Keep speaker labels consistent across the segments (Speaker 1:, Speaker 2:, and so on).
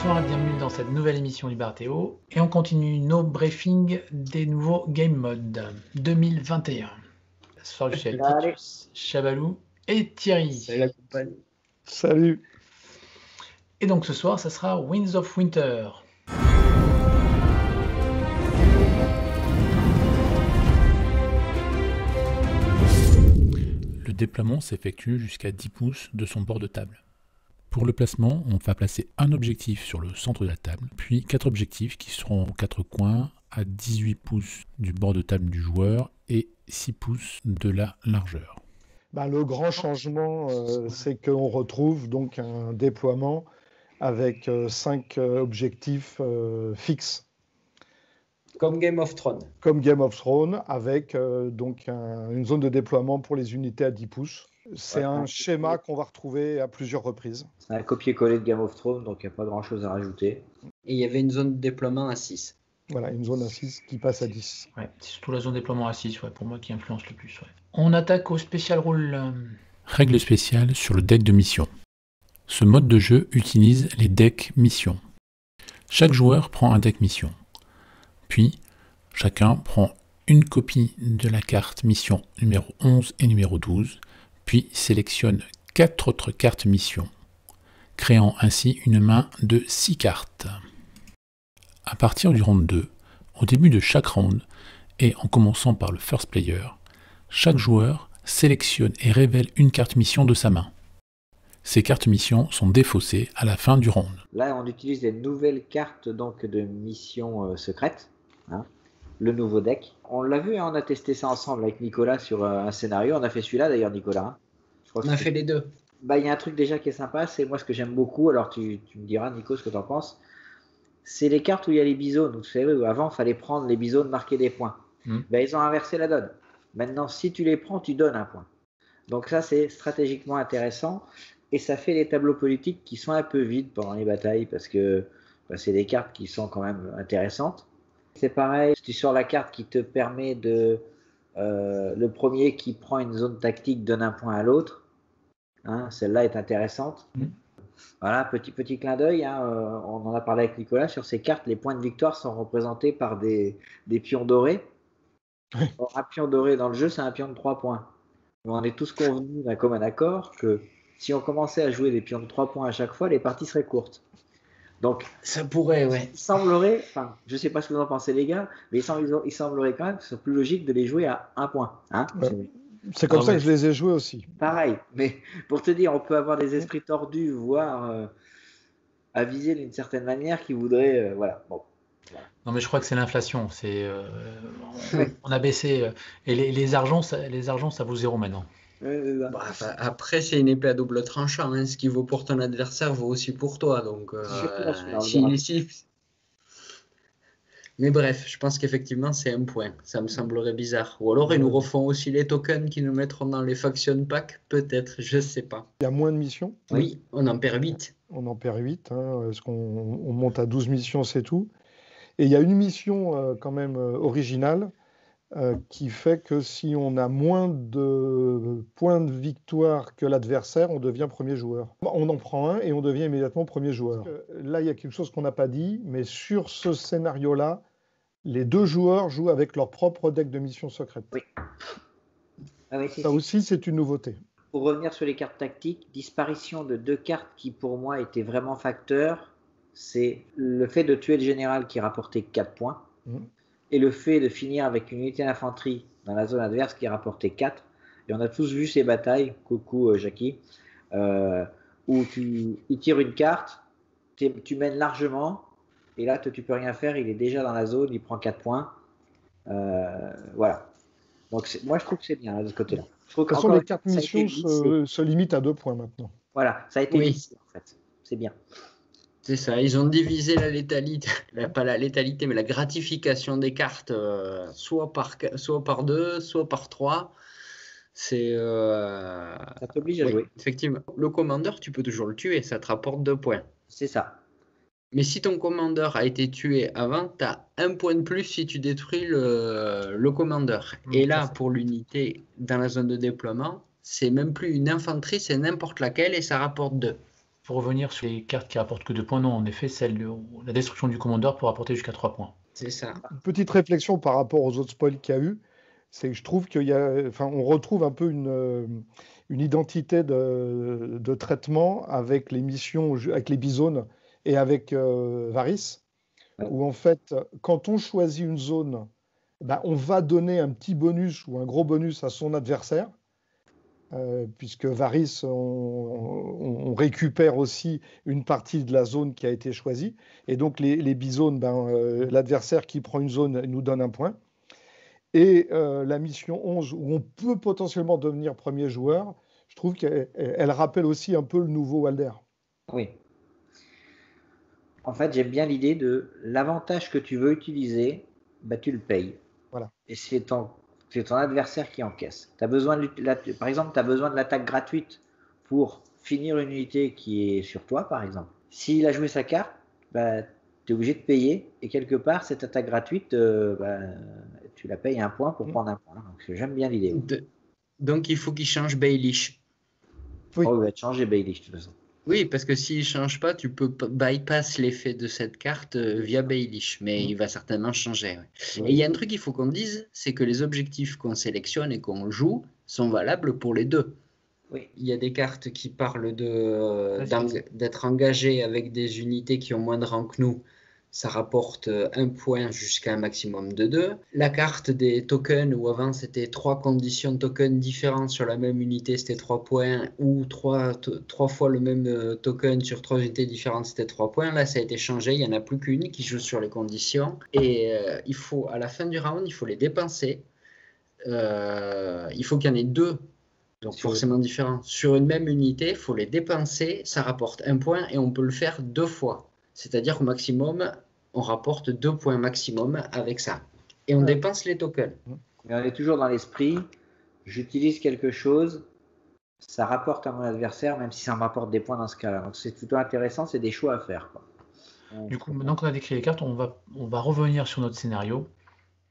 Speaker 1: Bonsoir et bienvenue dans cette nouvelle émission du Barthéo. Et on continue nos briefings des nouveaux Game Modes 2021. Ce soir, je suis avec Titus, Chabalou et Thierry.
Speaker 2: Salut la compagnie.
Speaker 3: Salut.
Speaker 1: Et donc ce soir, ça sera Winds of Winter.
Speaker 4: Le déploiement s'effectue jusqu'à 10 pouces de son bord de table. Pour le placement, on va placer un objectif sur le centre de la table, puis 4 objectifs qui seront aux 4 coins à 18 pouces du bord de table du joueur et 6 pouces de la largeur.
Speaker 3: Le grand changement, c'est qu'on retrouve donc un déploiement avec 5 objectifs fixes.
Speaker 2: Comme Game of Thrones.
Speaker 3: Comme Game of Thrones, avec donc une zone de déploiement pour les unités à 10 pouces. C'est un schéma qu'on va retrouver à plusieurs reprises.
Speaker 5: C'est un copier-coller de Game of Thrones, donc il n'y a pas grand-chose à rajouter.
Speaker 2: Et il y avait une zone de déploiement à 6.
Speaker 3: Voilà, une zone à 6 qui passe à 10.
Speaker 1: Ouais, c'est surtout la zone de déploiement à 6, pour moi, qui influence le plus. Ouais. On attaque au Special Rule.
Speaker 4: Règle spéciale sur le deck de mission. Ce mode de jeu utilise les decks mission. Chaque joueur prend un deck mission. Puis, chacun prend une copie de la carte mission numéro 11 et numéro 12, puis sélectionne 4 autres cartes mission, créant ainsi une main de 6 cartes. À partir du round 2, au début de chaque round, et en commençant par le first player, chaque joueur sélectionne et révèle une carte mission de sa main. Ces cartes missions sont défaussées à la fin du round.
Speaker 5: Là, on utilise les nouvelles cartes donc, de missions secrètes, le nouveau deck. On l'a vu, on a testé ça ensemble avec Nicolas sur un scénario. On a fait celui-là d'ailleurs, Nicolas.
Speaker 2: Je crois on a fait les deux.
Speaker 5: Il y a un truc déjà qui est sympa, c'est moi ce que j'aime beaucoup, alors tu me diras Nico ce que tu en penses, c'est les cartes où il y a les bisones. Vous savez, avant il fallait prendre les bisones, marquer des points. Ils ont inversé la donne. Maintenant, si tu les prends, tu donnes un point. Donc ça, c'est stratégiquement intéressant. Et ça fait les tableaux politiques qui sont un peu vides pendant les batailles parce que c'est des cartes qui sont quand même intéressantes. C'est pareil, tu sors la carte qui te permet de... le premier qui prend une zone tactique donne un point à l'autre. Celle-là est intéressante. Voilà, petit clin d'œil. On en a parlé avec Nicolas. Sur ces cartes, les points de victoire sont représentés par des pions dorés. Or, un pion doré dans le jeu, c'est un pion de 3 points. Mais on est tous convenus d'un commun accord que si on commençait à jouer des pions de 3 points à chaque fois, les parties seraient courtes. Donc,
Speaker 2: ça pourrait, ouais.
Speaker 5: Il semblerait, je ne sais pas ce que vous en pensez les gars, mais il semblerait quand même que ce soit plus logique de les jouer à 1 point.
Speaker 3: C'est comme ça que je les ai joués aussi.
Speaker 5: Pareil, mais pour te dire, on peut avoir des esprits tordus, voire avisés d'une certaine manière qui voudraient... voilà.
Speaker 1: Non mais je crois que c'est l'inflation. On a baissé... et les argents, ça vaut 0 maintenant.
Speaker 2: Après, c'est une épée à double tranchant. Ce qui vaut pour ton adversaire vaut aussi pour toi. Donc, Mais bref, je pense qu'effectivement, c'est un point. Ça me semblerait bizarre. Ou alors, ils nous refont aussi les tokens qui nous mettront dans les faction packs. Peut-être, je sais pas.
Speaker 3: Il y a moins de missions.
Speaker 2: Oui, on en perd 8.
Speaker 3: On en perd 8. Parce qu'on monte à 12 missions, c'est tout. Et il y a une mission quand même originale. Qui fait que si on a moins de points de victoire que l'adversaire, on devient premier joueur. On en prend un et on devient immédiatement premier joueur. Là, il y a quelque chose qu'on n'a pas dit, mais sur ce scénario-là, les 2 joueurs jouent avec leur propre deck de mission secrète.
Speaker 5: Oui.
Speaker 3: Ça aussi, c'est une nouveauté.
Speaker 5: Pour revenir sur les cartes tactiques, disparition de 2 cartes qui pour moi étaient vraiment facteurs, c'est le fait de tuer le général qui rapportait 4 points. Et le fait de finir avec une unité d'infanterie dans la zone adverse qui rapportait 4. Et on a tous vu ces batailles, coucou Jackie, où il tire une carte, tu mènes largement, et là tu peux rien faire, il est déjà dans la zone, il prend 4 points. Voilà. Donc moi je trouve que c'est bien de ce côté-là.
Speaker 3: De toute façon, les cartes missions se limitent à 2 points maintenant.
Speaker 5: Voilà, ça a été lissé en fait. C'est bien.
Speaker 2: C'est ça, ils ont divisé la létalité, pas la létalité, mais la gratification des cartes, soit par 2, soit par 3. C'est.
Speaker 5: Ça t'oblige à jouer.
Speaker 2: Effectivement. Le commandeur, tu peux toujours le tuer, ça te rapporte 2 points.
Speaker 5: C'est ça.
Speaker 2: Mais si ton commandeur a été tué avant, tu as 1 point de plus si tu détruis le commandeur. Et là, pour l'unité dans la zone de déploiement, c'est même plus une infanterie, c'est n'importe laquelle et ça rapporte 2.
Speaker 1: pour revenir sur les cartes qui rapportent que 2 points, non, en effet, la destruction du commandeur peut rapporter jusqu'à 3 points.
Speaker 2: C'est ça.
Speaker 3: Une petite réflexion par rapport aux autres spoils qu'il y a eu, c'est que je trouve on retrouve un peu une identité de traitement avec les missions, avec les bisones et avec Varys, où en fait, quand on choisit une zone, on va donner un petit bonus ou un gros bonus à son adversaire, puisque Varys, on récupère aussi une partie de la zone qui a été choisie, et donc les bisones, l'adversaire qui prend une zone nous donne un point. Et la mission 11, où on peut potentiellement devenir premier joueur, je trouve qu'elle rappelle aussi un peu le nouveau Walder.
Speaker 5: Oui. En fait, j'aime bien l'idée de l'avantage que tu veux utiliser, tu le payes.
Speaker 3: Voilà.
Speaker 5: Et c'est ton adversaire qui encaisse. Par exemple, tu as besoin de l'attaque gratuite pour finir une unité qui est sur toi, par exemple. S'il a joué sa carte, tu es obligé de payer. Et quelque part, cette attaque gratuite, tu la payes un point pour prendre un point. Donc, j'aime bien l'idée.
Speaker 2: Donc, il faut qu'il change Baelish.
Speaker 5: Oui. Oh, il va te changer Baelish, de toute façon.
Speaker 2: Oui, parce que s'il ne change pas, tu peux bypass l'effet de cette carte via Baelish, mais il va certainement changer. Ouais. Et il y a un truc qu'il faut qu'on dise, c'est que les objectifs qu'on sélectionne et qu'on joue sont valables pour les deux.
Speaker 5: Oui.
Speaker 2: Il y a des cartes qui parlent d'être engagé avec des unités qui ont moins de rang que nous. Ça rapporte 1 point jusqu'à un maximum de 2. La carte des tokens, où avant c'était 3 conditions de tokens différentes sur la même unité, c'était 3 points, ou 3 fois le même token sur 3 unités différentes, c'était 3 points. Là, ça a été changé, il n'y en a plus qu'une qui joue sur les conditions. Et il faut, à la fin du round, il faut les dépenser. Il faut qu'il y en ait 2. Donc forcément différents. Sur une même unité, il faut les dépenser, ça rapporte 1 point et on peut le faire 2 fois. C'est-à-dire qu'au maximum, on rapporte 2 points maximum avec ça. Et on dépense les tokens.
Speaker 5: Mais on est toujours dans l'esprit, j'utilise quelque chose, ça rapporte à mon adversaire, même si ça me rapporte des points dans ce cas-là. Donc c'est plutôt intéressant, c'est des choix à faire.
Speaker 1: Du coup, maintenant qu'on a décrit les cartes, on va revenir sur notre scénario.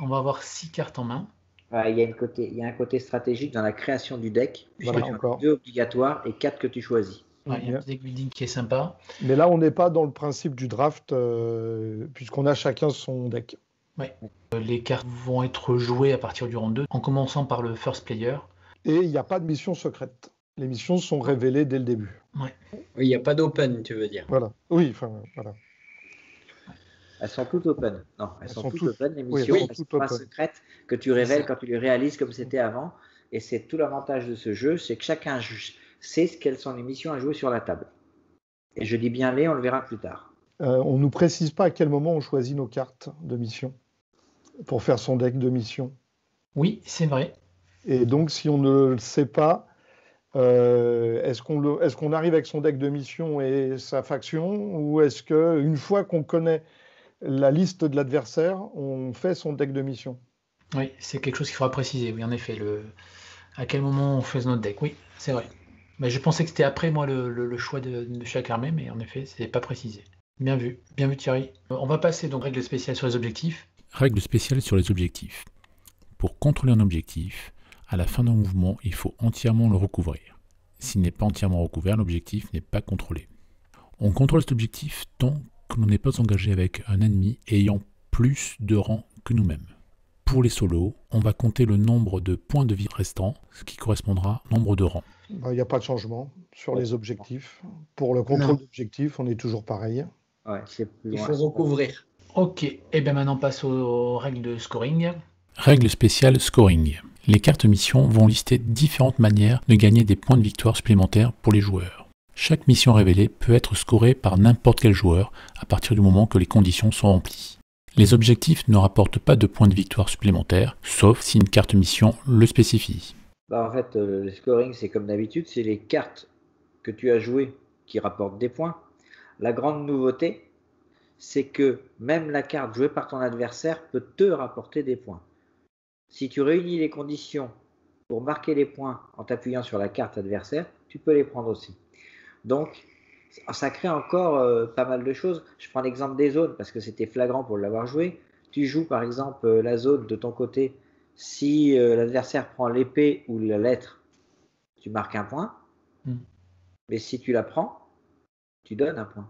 Speaker 1: On va avoir 6 cartes en main.
Speaker 5: Il y a un côté stratégique dans la création du deck, puisque
Speaker 3: voilà,
Speaker 5: tu
Speaker 3: encore.
Speaker 5: as 2 obligatoires et 4 que tu choisis.
Speaker 1: Il y a un petit deck building qui est sympa.
Speaker 3: Mais là, on n'est pas dans le principe du draft, puisqu'on a chacun son deck.
Speaker 1: Ouais. Les cartes vont être jouées à partir du round 2, en commençant par le first player.
Speaker 3: Et il n'y a pas de mission secrète. Les missions sont révélées dès le début.
Speaker 1: Ouais.
Speaker 2: Il n'y a pas d'open, tu veux dire.
Speaker 3: Voilà. Oui, voilà.
Speaker 5: Elles sont toutes open. Non, elles sont toutes open, les missions.
Speaker 3: Oui,
Speaker 5: elles sont pas secrètes que tu révèles quand tu les réalises comme c'était avant. Et c'est tout l'avantage de ce jeu, c'est que chacun sait quelles sont les missions à jouer sur la table. Et je dis bien on le verra plus tard.
Speaker 3: On ne nous précise pas à quel moment on choisit nos cartes de mission pour faire son deck de mission.
Speaker 1: Oui, c'est vrai.
Speaker 3: Et donc, si on ne le sait pas, est-ce qu'on arrive avec son deck de mission et sa faction, ou est-ce qu'une fois qu'on connaît la liste de l'adversaire, on fait son deck de mission?
Speaker 1: Oui, c'est quelque chose qu'il faudra préciser. Oui, en effet, à quel moment on fait notre deck. Oui, c'est vrai. Mais je pensais que c'était après moi le choix de chaque armée, mais en effet, c'est pas précisé. Bien vu Thierry. On va passer donc règle spéciale sur les objectifs.
Speaker 4: Règle spéciale sur les objectifs. Pour contrôler un objectif, à la fin d'un mouvement, il faut entièrement le recouvrir. S'il n'est pas entièrement recouvert, l'objectif n'est pas contrôlé. On contrôle cet objectif tant que l'on n'est pas engagé avec un ennemi ayant plus de rang que nous-mêmes. Pour les solos, on va compter le nombre de points de vie restants, ce qui correspondra au nombre de rangs.
Speaker 3: Il n'y a pas de changement sur les objectifs. Pour le contrôle d'objectifs, on est toujours pareil.
Speaker 5: Ouais,
Speaker 2: il faut recouvrir.
Speaker 1: Ok, et bien maintenant on passe aux règles de scoring.
Speaker 4: Règle spéciale scoring. Les cartes mission vont lister différentes manières de gagner des points de victoire supplémentaires pour les joueurs. Chaque mission révélée peut être scorée par n'importe quel joueur à partir du moment que les conditions sont remplies. Les objectifs ne rapportent pas de points de victoire supplémentaires, sauf si une carte mission le spécifie.
Speaker 5: En fait, le scoring, c'est comme d'habitude, c'est les cartes que tu as jouées qui rapportent des points. La grande nouveauté, c'est que même la carte jouée par ton adversaire peut te rapporter des points. Si tu réunis les conditions pour marquer les points en t'appuyant sur la carte adversaire, tu peux les prendre aussi. Donc, ça crée encore pas mal de choses. Je prends l'exemple des zones parce que c'était flagrant pour l'avoir joué. Tu joues par exemple la zone de ton côté. Si l'adversaire prend l'épée ou la lettre, tu marques un point. Mais si tu la prends, tu donnes un point.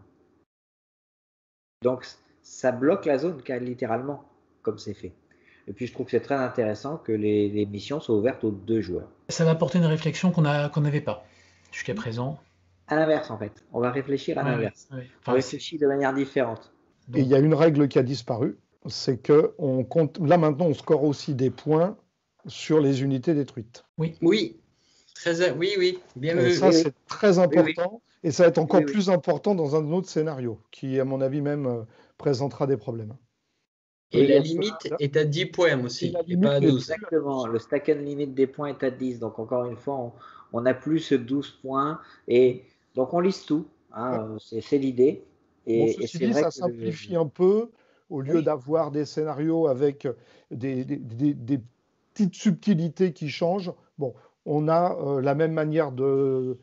Speaker 5: Donc, ça bloque la zone, littéralement, comme c'est fait. Et puis, je trouve que c'est très intéressant que les missions soient ouvertes aux 2 joueurs.
Speaker 1: Ça va apporter une réflexion qu'on n'avait pas jusqu'à présent.
Speaker 5: À l'inverse, en fait. On va réfléchir à l'inverse.
Speaker 1: Ouais.
Speaker 5: On réfléchit de manière différente.
Speaker 3: Et il y a une règle qui a disparu, c'est que on compte. Là maintenant, on score aussi des points sur les unités détruites.
Speaker 2: Oui, bien vu.
Speaker 3: Ça, c'est très important, et ça va être encore plus important dans un autre scénario, qui, à mon avis, même présentera des problèmes.
Speaker 2: Et la limite est à 10 points aussi, et pas à 12.
Speaker 5: Exactement, le stack and limit des points est à 10, donc encore une fois, on n'a plus ce 12 points, et donc on lise tout, hein, c'est l'idée.
Speaker 3: Et ceci dit, ça simplifie un peu, au lieu d'avoir des scénarios avec des petites subtilités qui changent. Bon, on a la même manière de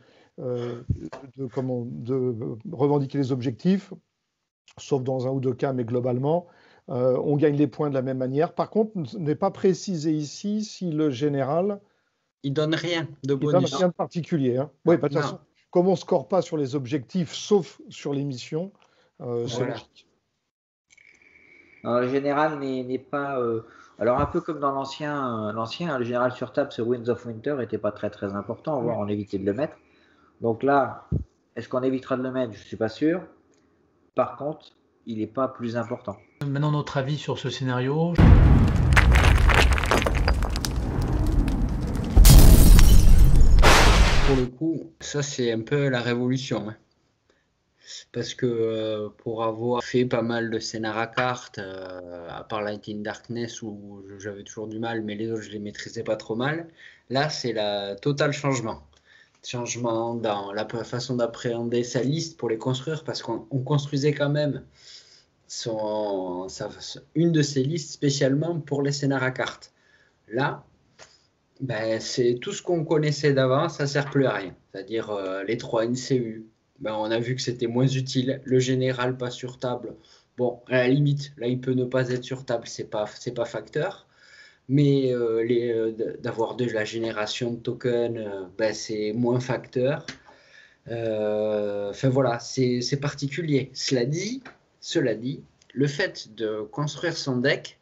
Speaker 3: revendiquer les objectifs, sauf dans un ou 2 cas, mais globalement, on gagne les points de la même manière. Par contre, ce n'est pas précisé ici si le général...
Speaker 2: Il donne rien de bonus.
Speaker 3: Il donne rien de particulier. Hein. Oui, de toute façon, comme on ne score pas sur les objectifs, sauf sur les missions, c'est logique.
Speaker 5: Le général n'est pas... alors, un peu comme dans l'ancien, le général sur table sur Winds of Winter n'était pas très très important, voire on évitait de le mettre. Donc là, est-ce qu'on évitera de le mettre? Je ne suis pas sûr. Par contre, il n'est pas plus important.
Speaker 1: Maintenant, notre avis sur ce scénario.
Speaker 2: Pour le coup, ça c'est un peu la révolution. Hein. Parce que pour avoir fait pas mal de scénars à cartes, à part Light in Darkness où j'avais toujours du mal, mais les autres je les maîtrisais pas trop mal, là c'est la total changement. Changement dans la façon d'appréhender sa liste pour les construire, parce qu'on construisait quand même une de ses listes spécialement pour les scénars à cartes. Là, c'est tout ce qu'on connaissait d'avant, ça sert plus à rien. C'est-à-dire les 3 NCU. On a vu que c'était moins utile. Le général pas sur table. Bon, à la limite, là, il peut ne pas être sur table, c'est pas facteur. Mais d'avoir de la génération de tokens, c'est moins facteur. Enfin voilà, c'est particulier. Cela dit, le fait de construire son deck,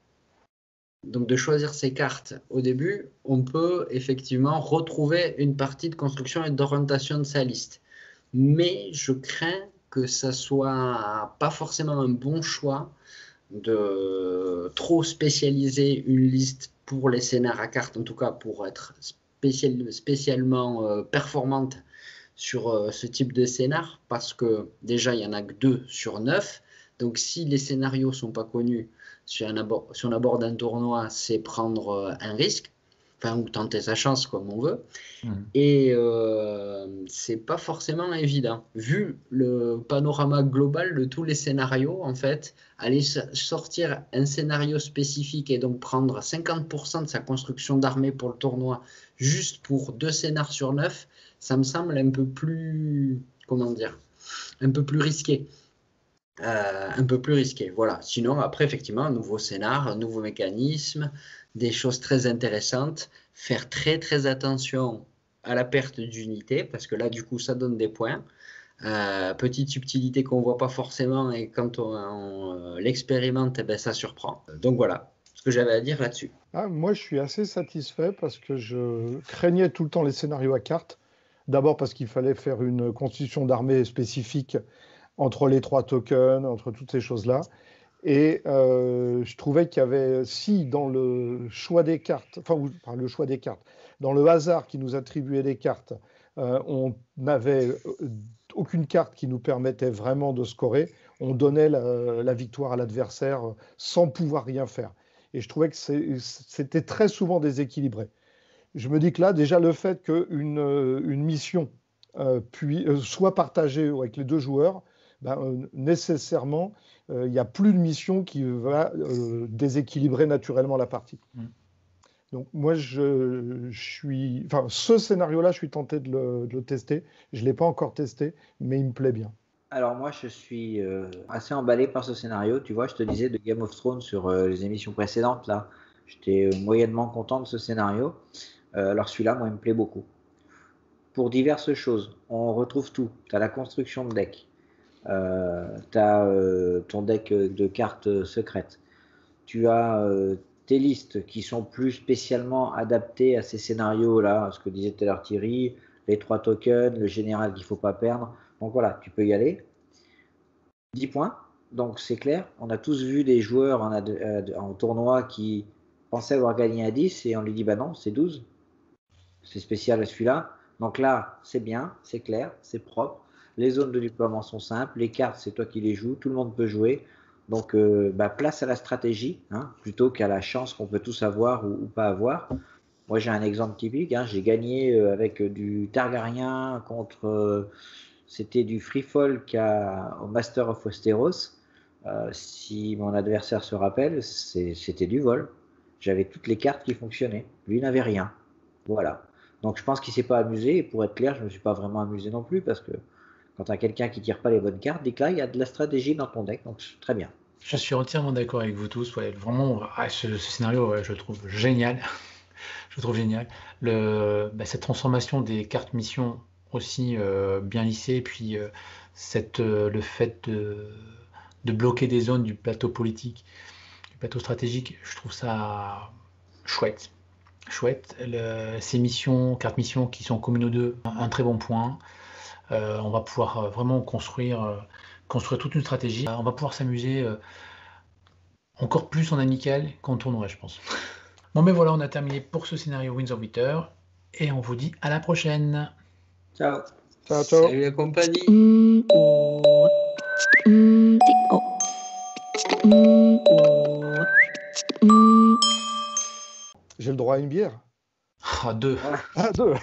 Speaker 2: donc de choisir ses cartes au début, on peut effectivement retrouver une partie de construction et d'orientation de sa liste. Mais je crains que ça soit pas forcément un bon choix de trop spécialiser une liste pour les scénars à cartes, en tout cas pour être spécialement performante sur ce type de scénar, parce que déjà il n'y en a que 2 sur 9, donc si les scénarios sont pas connus, si on aborde un tournoi, c'est prendre un risque, ou tenter sa chance comme on veut. Et c'est pas forcément évident. Vu le panorama global de tous les scénarios, en fait, aller sortir un scénario spécifique et donc prendre 50% de sa construction d'armée pour le tournoi juste pour 2 scénars sur 9, ça me semble un peu plus, un peu plus risqué. Voilà. Sinon, après, effectivement, un nouveau scénar, un nouveau mécanisme, des choses très intéressantes. Faire très très attention à la perte d'unité, parce que là, du coup, ça donne des points. Petite subtilité qu'on ne voit pas forcément, et quand on l'expérimente, ça surprend. Donc voilà ce que j'avais à dire là-dessus.
Speaker 3: Moi, je suis assez satisfait parce que je craignais tout le temps les scénarios à cartes. D'abord parce qu'il fallait faire une constitution d'armée spécifique entre les 3 tokens, entre toutes ces choses-là. Et je trouvais qu'il y avait, si dans le choix des cartes, le choix des cartes, dans le hasard qui nous attribuait des cartes, on n'avait aucune carte qui nous permettait vraiment de scorer, on donnait la victoire à l'adversaire sans pouvoir rien faire. Et je trouvais que c'était très souvent déséquilibré. Je me dis que là, déjà, le fait qu'une mission soit partagée avec les 2 joueurs, nécessairement, il n'y a plus de mission qui va déséquilibrer naturellement la partie. Donc moi, ce scénario-là, je suis tenté de le tester. Je ne l'ai pas encore testé, mais il me plaît bien.
Speaker 5: Alors moi, je suis assez emballé par ce scénario. Tu vois, je te disais de Game of Thrones sur les émissions précédentes, là. J'étais moyennement content de ce scénario. Alors celui-là, moi, il me plaît beaucoup. Pour diverses choses. On retrouve tout. Tu as la construction de deck. Tu as ton deck de cartes secrètes. Tu as tes listes qui sont plus spécialement adaptées à ces scénarios-là, ce que disait tout à l'heure Thierry, les 3 tokens, le général qu'il ne faut pas perdre. Donc voilà, tu peux y aller. 10 points, donc c'est clair. On a tous vu des joueurs en tournoi qui pensaient avoir gagné à 10 et on lui dit bah non, c'est 12. C'est spécial celui-là. Donc là, c'est bien, c'est clair, c'est propre. Les zones de déploiement sont simples. Les cartes, c'est toi qui les joues. Tout le monde peut jouer. Donc, place à la stratégie, plutôt qu'à la chance qu'on peut tous avoir ou pas avoir. Moi, j'ai un exemple typique. J'ai gagné avec du Targaryen contre... c'était du Free Folk au Master of Westeros. Si mon adversaire se rappelle, c'était du vol. J'avais toutes les cartes qui fonctionnaient. Lui n'avait rien. Voilà. Donc je pense qu'il ne s'est pas amusé. Et pour être clair, je ne me suis pas vraiment amusé non plus parce que quand tu as quelqu'un qui ne tire pas les bonnes cartes, dis que là, il y a de la stratégie dans ton deck. Donc très bien.
Speaker 4: Je suis entièrement d'accord avec vous tous. Ouais, vraiment, ce scénario, je le trouve génial. Je le trouve génial. Cette transformation des cartes missions aussi bien lissée, puis le fait de bloquer des zones du plateau politique, du plateau stratégique, je trouve ça chouette. Ces cartes missions qui sont communes aux deux, un très bon point. On va pouvoir vraiment construire toute une stratégie. On va pouvoir s'amuser encore plus en amical qu'en tournoi, je pense. Bon, mais voilà, on a terminé pour ce scénario Winds of Winter et on vous dit à la prochaine.
Speaker 5: Ciao.
Speaker 3: Ciao, ciao.
Speaker 2: Salut la compagnie.
Speaker 3: J'ai le droit à une bière.
Speaker 4: Ah, 2.
Speaker 3: Ah, 2.